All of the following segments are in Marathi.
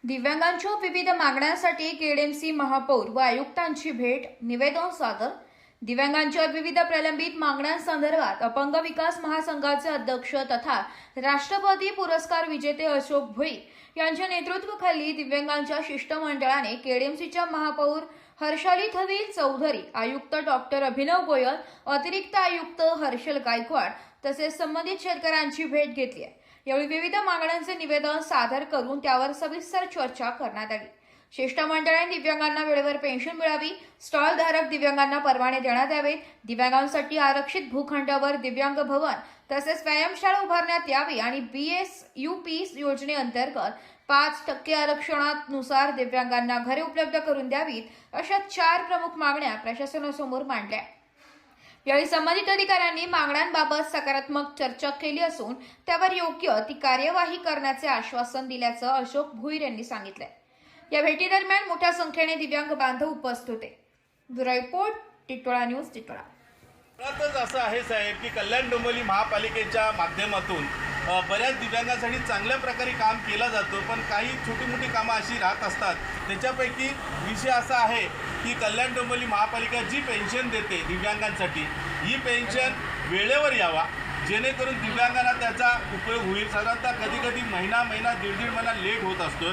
दिव्यांगांच्या विविध मागण्यांसाठी केडीएमसी महापौर व आयुक्तांची भेट, निवेदन सादर। दिव्यांगांच्या विविध प्रलंबित मागण्यांसंदर्भात अपंग विकास महासंघाचे अध्यक्ष तथा राष्ट्रपती पुरस्कार विजेते अशोक भोईर यांच्या नेतृत्वाखाली दिव्यांगांच्या शिष्टमंडळाने केडीएमसीच्या महापौर हर्षाली थविल चौधरी, आयुक्त डॉक्टर अभिनव गोयल, अतिरिक्त आयुक्त हर्षल गायकवाड तसेच संबंधित शेतकऱ्यांची भेट घेतली आहे। यावेळी विविध मागण्यांचे निवेदन सादर करून त्यावर सविस्तर चर्चा करण्यात आली। शिष्टमंडळाने दिव्यांगांना वेळेवर पेन्शन मिळावी, स्टॉल धारक दिव्यांगांना परवाने देण्यात यावेत, दिव्यांगांसाठी आरक्षित भूखंडावर दिव्यांग भवन तसेच व्यायामशाळा उभारण्यात यावी आणि बीएसयूपी योजनेअंतर्गत 5% आरक्षणानुसार दिव्यांगांना घरे उपलब्ध करून द्यावीत, अशा 4 प्रमुख मागण्या प्रशासनासमोर मांडल्या। यावेळी संबंधित अधिकाऱ्यांनी मागण्यांबाबत सकारात्मक चर्चा केली असून त्यावर योग्य ती कार्यवाही करण्याचे आश्वासन दिल्याचं अशोक भोईर यांनी सांगितले। या भेटीदरम्यान मोठ्या संख्येने दिव्यांग बांधव उपस्थित होते। ब्युरो रिपोर्ट, टिटोळा न्यूज, टिटोळा। मुळातच असं आहे साहेब की कल्याण डोंबिवली महापालिकेच्या माध्यमातून बऱ्याच दिव्यांगांसाठी चांगल्या प्रकारे काम केलं जातं, पण काही छोटी मोठी कामं अशी राहत असतात। त्याच्यापैकी विषय असा आहे की कल्याण डोंबिवली महापालिका जी पेन्शन देते दिव्यांगांसाठी, ही पेन्शन वेळेवर यावा, जेणेकरून दिव्यांगांना त्याचा उपयोग होईल। साधारणतः कधी कधी महिना दीड महिना लेट होत असतो।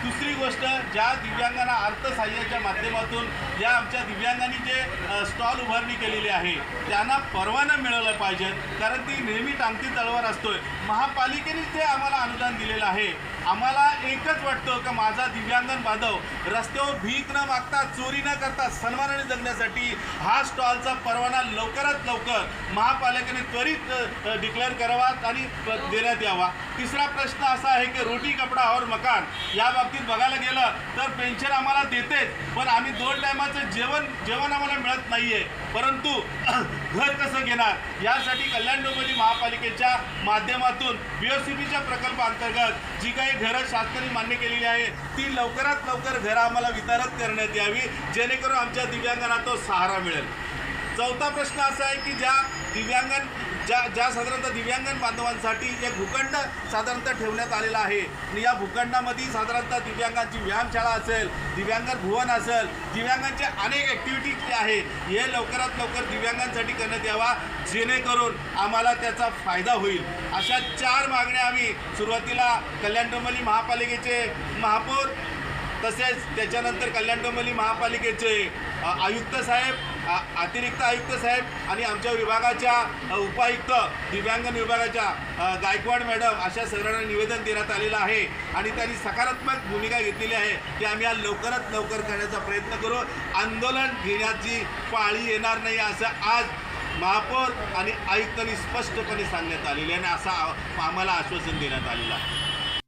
दुसरी गोष्ट, ज्या दिव्यांगांना अर्थसहाय्याच्या माध्यमातून या आमच्या दिव्यांगांनी जे स्टॉल उभारणी केलेली आहे त्यांना परवाना मिळाला पाहिजे, कारण ती नेहमी टांगती तलवार असतोय। महापालिकेनेच ते आम्हाला अनुदान दिलेलं आहे। आम्हाला एकच वाटतं की माझा दिव्यांगन बांधव रस्त्यावर भीक न मागता, चोरी न करता सन्मानाने जगण्यासाठी हा स्टॉलचा परवाना लवकरात लवकर महापालिकेने त्वरित डिक्लेअर करावा आणि देण्यात यावा। तिसरा प्रश्न असा आहे की रोटी कपडा और मकान या बाबतीत बघायला गेलं तर पेन्शन आम्हाला देतेच, पण आम्ही 2 टायमाचं जेवण आम्हाला मिळत नाहीये, परंतु घर कसं घेणार, यासाठी कल्याण डोंबिवली महापालिकेच्या माध्यमातून बीओसीबीच्या प्रकल्पाअंतर्गत जी काही घरं शासनाने मान्य केलेली आहे ती लवकरात लवकर घरं आम्हाला वितरित करण्यात यावी, जेणेकरून आमच्या दिव्यांगांना तो सहारा मिळेल। चौथा प्रश्न असा आहे की ज्या साधारणतः दिव्यांगन बांधवांसाठी एक भूखंड साधारणतः ठेवण्यात आलेला आहे आणि या भूखंडामध्ये साधारणतः दिव्यांगांची व्यायामशाळा असेल, दिव्यांगन भवन असेल, दिव्यांगांच्या अनेक ॲक्टिव्हिटीज जे आहे हे लवकरात लवकर दिव्यांगांसाठी करण्यात यावा, जेणेकरून आम्हाला त्याचा फायदा होईल। अशा 4 मागण्या आम्ही सुरुवातीला कल्याण डोंबिवली महापालिकेचे महापौर तसेच त्याच्यानंतर कल्याण डोंबिवली महापालिकेचे आयुक्त साहेब, अतिरिक्त आयुक्त साहेब आणि आमच्या विभागाच्या उपायुक्त दिव्यांगन विभागाच्या गायकवाड मॅडम अशा सगळ्यांना निवेदन देण्यात आलेलं आहे आणि त्यांनी सकारात्मक भूमिका घेतलेली आहे की आम्ही हा लवकरात लवकर करण्याचा प्रयत्न करू। आंदोलन घेण्याची पाळी येणार नाही असं आज महापौर आणि आयुक्तांनी स्पष्टपणे सांगण्यात आलेले आणि असं आम्हाला आश्वासन देण्यात आलेलं आहे।